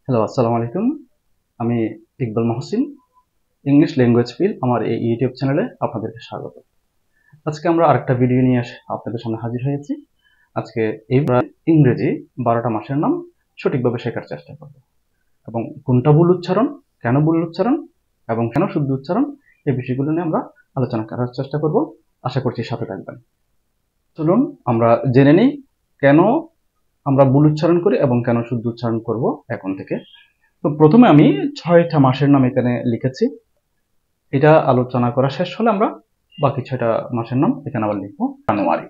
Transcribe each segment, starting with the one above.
Hello, আসসালামু আলাইকুম। আমি Iqbal Mohsin. English language feel আমার এই ইউটিউব চ্যানেলে আপনাদেরকে স্বাগত। আজকে আমরা আরেকটা ভিডিও নিয়ে আপনাদের সামনে হাজির হয়েছি। আজকে আমরা ইংরেজি 12টা মাসের নাম সঠিকভাবে শেখার চেষ্টা করব এবং কোনটা ভুল উচ্চারণ, কেন ভুল উচ্চারণ এবং কেন শুদ্ধ উচ্চারণ, এই বিষয়গুলো নিয়ে আমরা আলোচনা করার চেষ্টা করব। আশা করছি সাথে থাকবেন। চলুন আমরা জেনে নিই কেন আমরা ভুল উচ্চারণ করি এবং কেন শুদ্ধ উচ্চারণ করব এখন থেকে। তো প্রথমে আমি 6টা মাসের নাম এখানে লিখেছি। এটা আলোচনা করা শেষ হলে আমরা বাকি 6টা মাসের নাম এখানে আবার লিখবো। জানুয়ারি,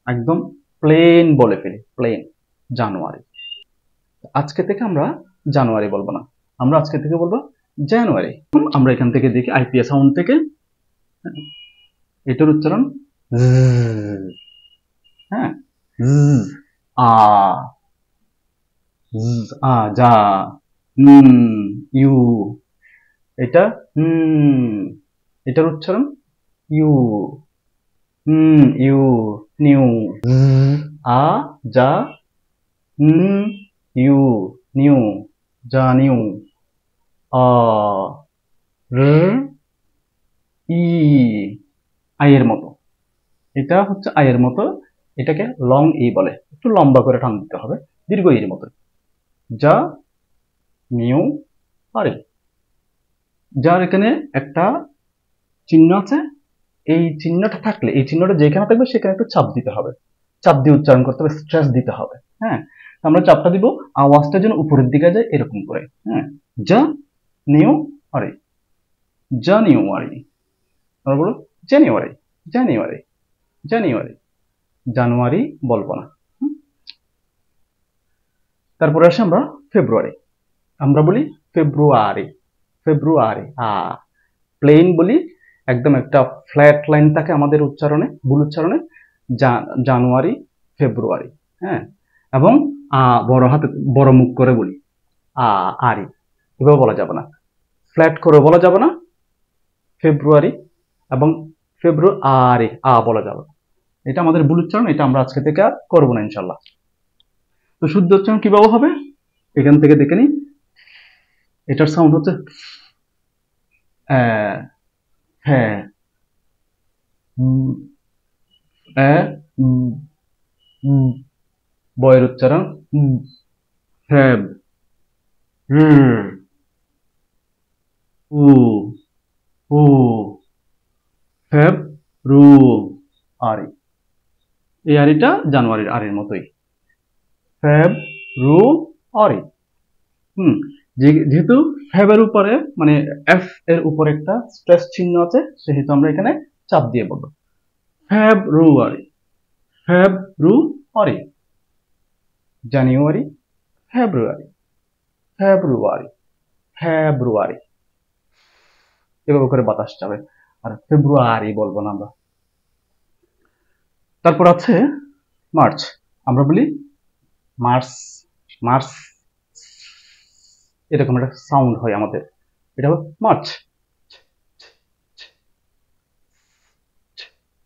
একদম প্লেন বলে ফেলি, প্লেন জানুয়ারি। আজকে থেকে আমরা জানুয়ারি বলবো না, আমরা আজকে থেকে বলবো জানুয়ারি। আমরা এখান থেকে দেখি আইপিএস সাউন্ড থেকে এটার উচ্চারণ হ্যাঁ, আ আ যা, ইউ, এটা এটার উচ্চারণ ইউ, ইউ, নিউ, আ যা, ইউ, নিউ, যা নিউ, আ র ই, আয়ের মতো। এটা হচ্ছে আয়ের মতো, এটাকে লং ই বলে, একটু লম্বা করে টান দিতে হবে, দীর্ঘ ইর মতো। যা নিউ আরে, যার এখানে একটা চিহ্ন আছে, এই চিহ্নটা থাকলে, এই চিহ্নটা যেখানে থাকবে সেখানে একটু চাপ দিতে হবে, চাপ দিয়ে উচ্চারণ করতে হবে, স্ট্রেস দিতে হবে। হ্যাঁ, আমরা চাপটা দিব, আওয়াজটা যেন উপরের দিকে যায় এরকম করে। হ্যাঁ, যা নিউ আরে, জানুয়ারি, আমরা বলো জানুয়ারি, জানুয়ারি, জানুয়ারি, জানুয়ারি বলবো না। তারপরে আসে আমরা ফেব্রুয়ারি, আমরা বলি ফেব্রুয়ারি, ফেব্রুয়ারি, প্লেন বলি, একদম একটা ফ্ল্যাট লাইন থাকে আমাদের উচ্চারণে, ভুল উচ্চারণে, জানুয়ারি, ফেব্রুয়ারি। হ্যাঁ, এবং বড় হাতে বড় মুখ করে বলি আরি, এভাবে বলা যাবে না, ফ্ল্যাট করে বলা যাবে না ফেব্রুয়ারি, এবং ফেব্রুয়ারি বলা যাবে না, এটা আমাদের ভুল উচ্চারণ, এটা আমরা আজকে থেকে আর করবো না ইনশাল্লাহ। তো শুদ্ধ উচ্চারণ কিভাবে হবে এখান থেকে দেখে নিই। এটার সাউন্ড হচ্ছে হ্যাঁ, বয়ের উচ্চারণ ফেব, উ, উ, ফেব, রু, আরি। এই আরিটা জানুয়ারির আরির মতোই, ফেব, রু, আরি। যেহেতু ফেবের উপরে মানে এফ এর উপরে একটা স্ট্রেস চিহ্ন আছে, সেহেতু আমরা এখানে চাপ দিয়ে বলবো ফেব্রুয়ারি, ফেব্রুয়ারি, জানুয়ারি, ফেব্রুয়ারি, ফেব্রুয়ারি, ফেব্রুয়ারি, এভাবে করে বাতাস যাবে, আর ফেব্রুয়ারি বলবো না আমরা। তারপর আছে মার্চ, আমরা বলি মার্চ, মার্চ, এরকম একটা সাউন্ড হয় আমাদের, এটা হবে মার্চ।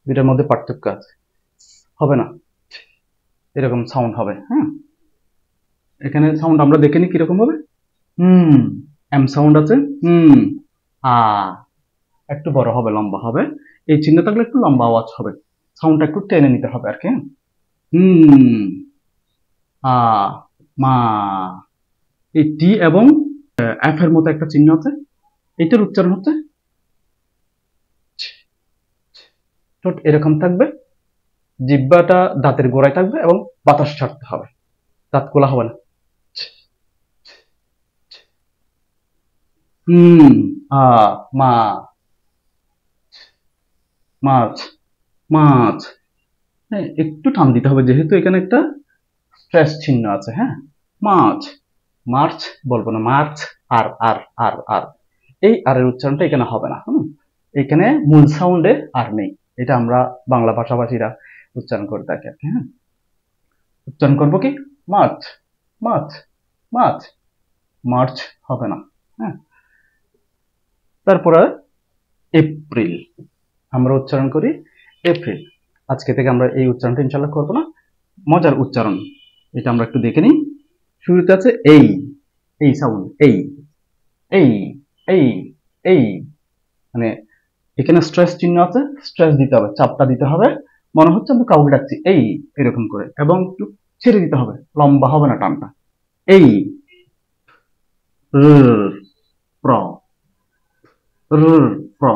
দুইটার মধ্যে পার্থক্য আছে, হবে না, এরকম সাউন্ড হবে। হ্যাঁ, এখানে সাউন্ড আমরা দেখে নিই কিরকম হবে। এম সাউন্ড আছে, আ একটু বড় হবে, লম্বা হবে, এই চিহ্ন থাকলে একটু লম্বা আওয়াজ হবে, সাউন্ডটা একটু টেনে নিতে হবে আর কি। আ মা, এই টি এবং এফ এর মতো একটা চিহ্ন আছে, এটার উচ্চারণ হচ্ছে ঠোঁট এরকম থাকবে, জিহ্বাটা দাঁতের গোড়ায় থাকবে এবং বাতাস ছাড়তে হবে, দাঁত খোলা হবে না। মা, মাছ, মাছ, হ্যাঁ একটু টান দিতে হবে যেহেতু এখানে একটা স্ট্রেস চিহ্ন আছে। হ্যাঁ, মাছ, মার্চ বলবো না, মার্চ, আর আর আর আর, এই আর এর উচ্চারণটা এখানে হবে না। এখানে মূল সাউন্ডে আর নেই, এটা আমরা বাংলা ভাষাভাষীরা উচ্চারণ করে থাকি আর কি। হ্যাঁ, উচ্চারণ করবো কি মার্চ, মার্চ, মার্চ, মার্চ হবে না। হ্যাঁ, তারপরে এপ্রিল, আমরা উচ্চারণ করি এপ্রিল। আজকে থেকে আমরা এই উচ্চারণটা ইনশাল্লাহ করবো না, মজার উচ্চারণ, এটা আমরা একটু দেখে নিই। শুরুতে আছে এই, এই সাউন্ড, এই এই এই এই, মানে এখানে স্ট্রেস চিহ্ন আছে, স্ট্রেস দিতে হবে, চাপটা দিতে হবে, মনে হচ্ছে আমি কাউকে ডাকছি এই, এরকম করে, এবং একটু ছেড়ে দিতে হবে, লম্বা হবে না টানটা। এই প্র প্র,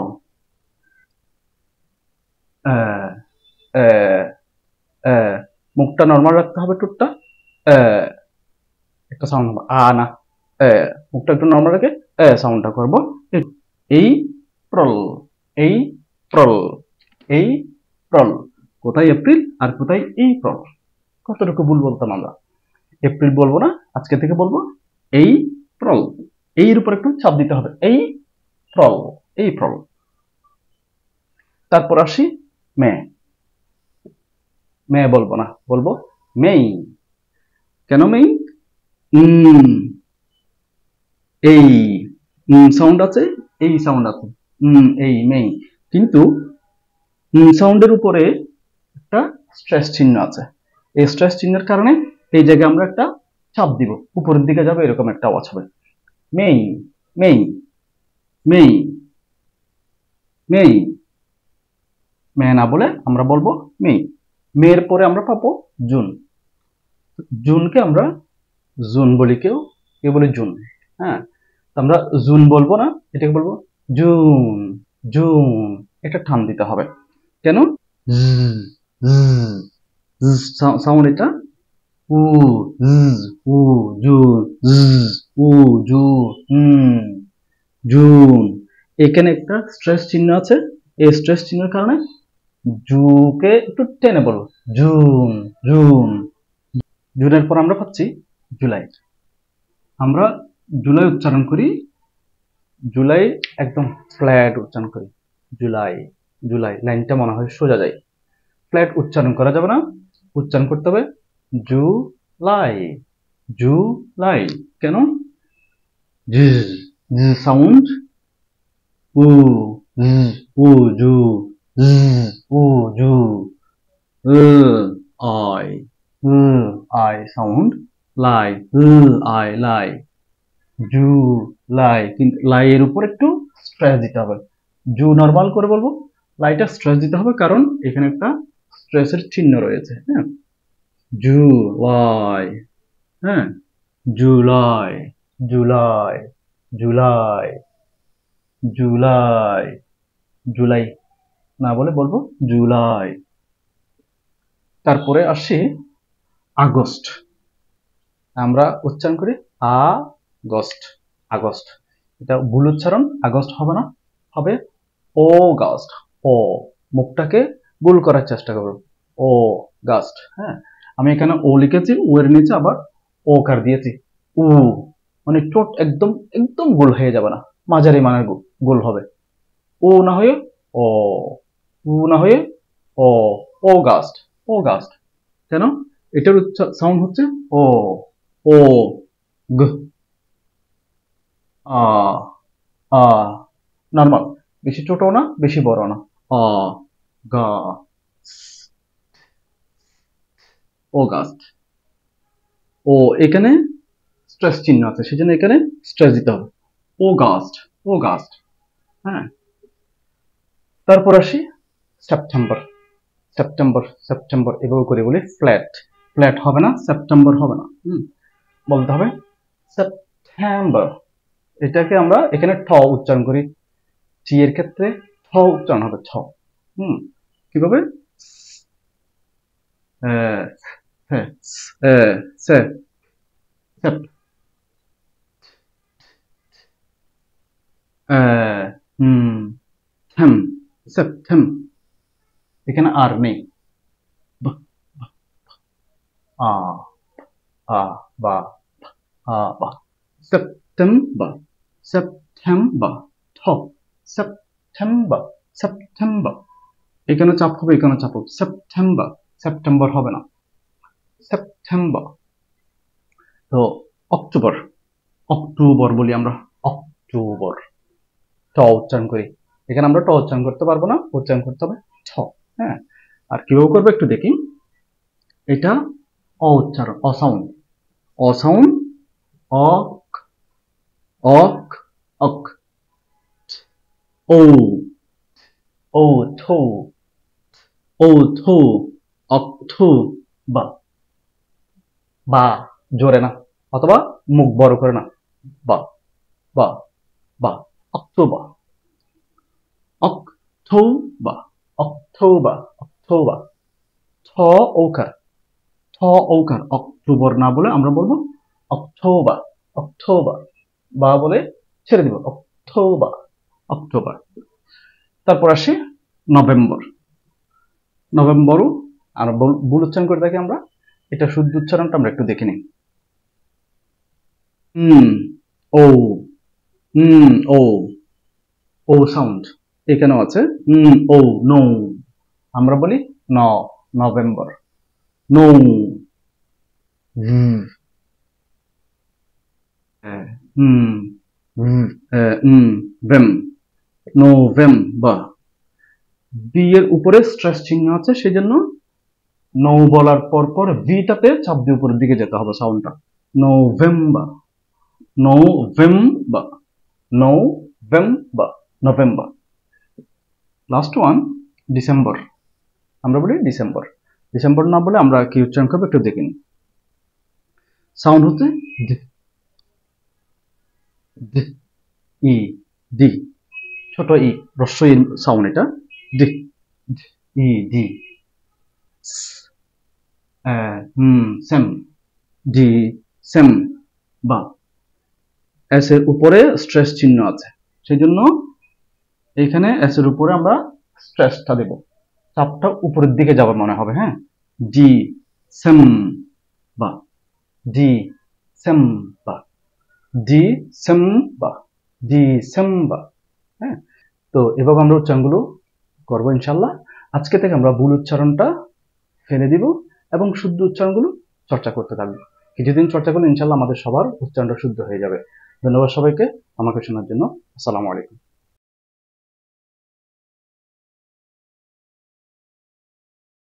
মুখটা নর্মাল রাখতে হবে, টুটটা একটা সাউন্ড হবে আ না, মুখটা একটু নর্মাল রেখে সাউন্ডটা করবো। এই প্রল, এই প্রল, এই প্রল। কোথায় এপ্রিল আর কোথায় এই প্রল? কতটুকু ভুল বলতাম আমরা। এপ্রিল বলবো না, আজকে থেকে বলবো এই প্রল। এই এর উপর একটু চাপ দিতে হবে, এই প্রল, এই প্রল। তারপর আসি মে, মে বলবো না, বলবো মেই। কেন মেই? এই সাউন্ড আছে, এই সাউন্ড আছে, এই মেই, কিন্তু সাউন্ডের উপরে একটা স্ট্রেস চিহ্ন আছে। এই স্ট্রেস চিহ্নের কারণে এই জায়গায় আমরা একটা চাপ দিব, উপরের দিকে যাবে, এরকম একটা আওয়াজ হবে, মেই মেই মেই মেই। মে না বলে আমরা বলবো মেই। মেয়ের পরে আমরা পাবো জুন। জুনকে আমরা জুন বলি, কেউ কেউ বলে জুন। হ্যাঁ, আমরা জুন বলবো না, এটাকে বলবো জুন, জুন। এটা টান দিতে হবে। কেন? সাউন্ড এটা উ, উ, জুন, উ, জুন, জুন। এখানে একটা স্ট্রেস চিহ্ন আছে, এই স্ট্রেস চিহ্নের কারণে জুকে একটু টেনে বলবো, জুন, জুন। জুনের পর আমরা পাচ্ছি জুলাই। আমরা জুলাই উচ্চারণ করি, জুলাই একদম ফ্ল্যাট উচ্চারণ করি, জুলাই, জুলাই। লাইনটা মনে হয় সোজা যায়, ফ্ল্যাট উচ্চারণ করা যাবে না, উচ্চারণ করতে হবে জুলাই, জুলাই। কেন? সাউন্ড উ, উ, জু, উ, জু, আই, আই সাউন্ড, লাই, আই, লাই, জু, লাই। কিন্তু লাই এর উপর একটু স্ট্রেস দিতে হবে। জু নরমাল করে বলবো, লাইটা স্ট্রেস দিতে হবে, কারণ এখানে একটা স্ট্রেসের চিহ্ন রয়েছে। হ্যাঁ, জুলাই, হ্যাঁ, জুলাই, জুলাই, জুলাই, জুলাই, জুলাই না বলে বলবো জুলাই। তারপরে আসি আগস্ট। আমরা উচ্চারণ করি আগস্ট, আগস্ট। এটা ভুল উচ্চারণ, আগস্ট হবে না, হবে অগাস্ট। ও, মুখটাকে গোল করার চেষ্টা করো, ও গাস্ট। হ্যাঁ, আমি এখানে ও লিখেছি, ও এর নিচে আবার ও কার দিয়েছি, উ, মানে ঠোঁট একদম একদম গোল হয়ে যাবে না, মাঝারি মানের গোল হবে। ও না হয়ে ও, উ না হয়ে ও, অগাস্ট, অগাস্ট। কেন? এটার সাউন্ড হচ্ছে ও, ও, গ, আ, আ, নর্মাল, বেশি ছোটও না, বেশি বড় না, আ, গা, অগাস্ট। ও এখানে স্ট্রেস চিহ্ন আছে, সেজন্য এখানে স্ট্রেস দিতে হবে, অগাস্ট, অগাস্ট। হ্যাঁ, তারপর আসি সেপ্টেম্বর, সেপ্টেম্বর, সেপ্টেম্বর। এভাবে করে বলি, ফ্ল্যাট, ফ্ল্যাট হবে না, সেপ্টেম্বর হবে না, বলতে হবে সেপ্টেম্বর। এটাকে আমরা এখানে ঠ উচ্চারণ করি, টি এর ক্ষেত্রে ঠ উচ্চারণ হবে, ঠ। কিভাবে? সেপ্টেম, এখানে আর নেই, আ, আ, বা, আ, বা, সেপ্টেম্বর, সেপ্টেম্বর, ঠ, সেপ্টেম্বর, সেপ্টেম্বর। এখানে চাপ হবে, এখানে চাপ হবে, সেপ্টেম্বর, সেপ্টেম্বর হবে না, সেপ্টেম্বর। তো অক্টোবর, অক্টোবর বলি আমরা, অক্টোবর, ট উচ্চারণ করি। এখানে আমরা ট উচ্চারণ করতে পারবো না, উচ্চারণ করতে হবে ছ। হ্যাঁ, আর কিভাবে করবো একটু দেখি। এটা অ উচ্চারণ, অসাউন্ড, অসাউন্ড, অ, অক অক ও ও থো ও থো অক্থো বা বা জোরে না অথবা মুখ বড় করে না বা বা বা অক্টোবা অক্টোবা অক্টোবা অক্টোবা থ ওকার থ ওকার অক্টোবর না বলে আমরা বলবো অক্টোবা অক্টোবা বা বলে ছেড়ে দিব অক্টোবা অক্টোবর। তারপর আসি নভেম্বর নভেম্বরও আর ভুল উচ্চারণ করে থাকি আমরা, এটা শুদ্ধ উচ্চারণটা আমরা একটু দেখে নিই। ও ও ও সাউন্ড এখানেও আছে। ও নো আমরা বলি ন নভেম্বর নো ভেম নোভেম্বর বি এর উপরে স্ট্রেস চিহ্ন আছে, সেই জন্য নৌ বলার পর পর ভিটাতে চাপ দিয়ে উপরের দিকে যেতে হবে সাউন্ডটা। November November November November. Last one December আমরা বলি ডিসেম্বর। ডিসেম্বর না বলে আমরা কি উচ্চারণ করবো একটু দেখে নিই। সাউন্ড হচ্ছে ই ডি ছোট ই হ্রস্ব ই সাউন্ড এটা D E D same D same বা এস এর উপরে স্ট্রেস চিহ্ন আছে, সেই জন্য এইখানে এস এর উপরে আমরা স্ট্রেসটা দেব, চাপটা উপরের দিকে যাবে মনে হবে। হ্যাঁ ডি সেম বা ডি সেম বা ডি সেম বা ডিসেম্বর। হ্যাঁ তো এভাবে আমরা উচ্চারণগুলো করবো ইনশাল্লাহ। আজকে থেকে আমরা ভুল উচ্চারণটা ফেলে দিব এবং শুদ্ধ উচ্চারণগুলো চর্চা করতে থাকবো। কিছুদিন চর্চা করলে ইনশাল্লাহ আমাদের সবার উচ্চারণটা শুদ্ধ হয়ে যাবে। ধন্যবাদ সবাইকে আমাকে শোনার জন্য। আসসালামু আলাইকুম।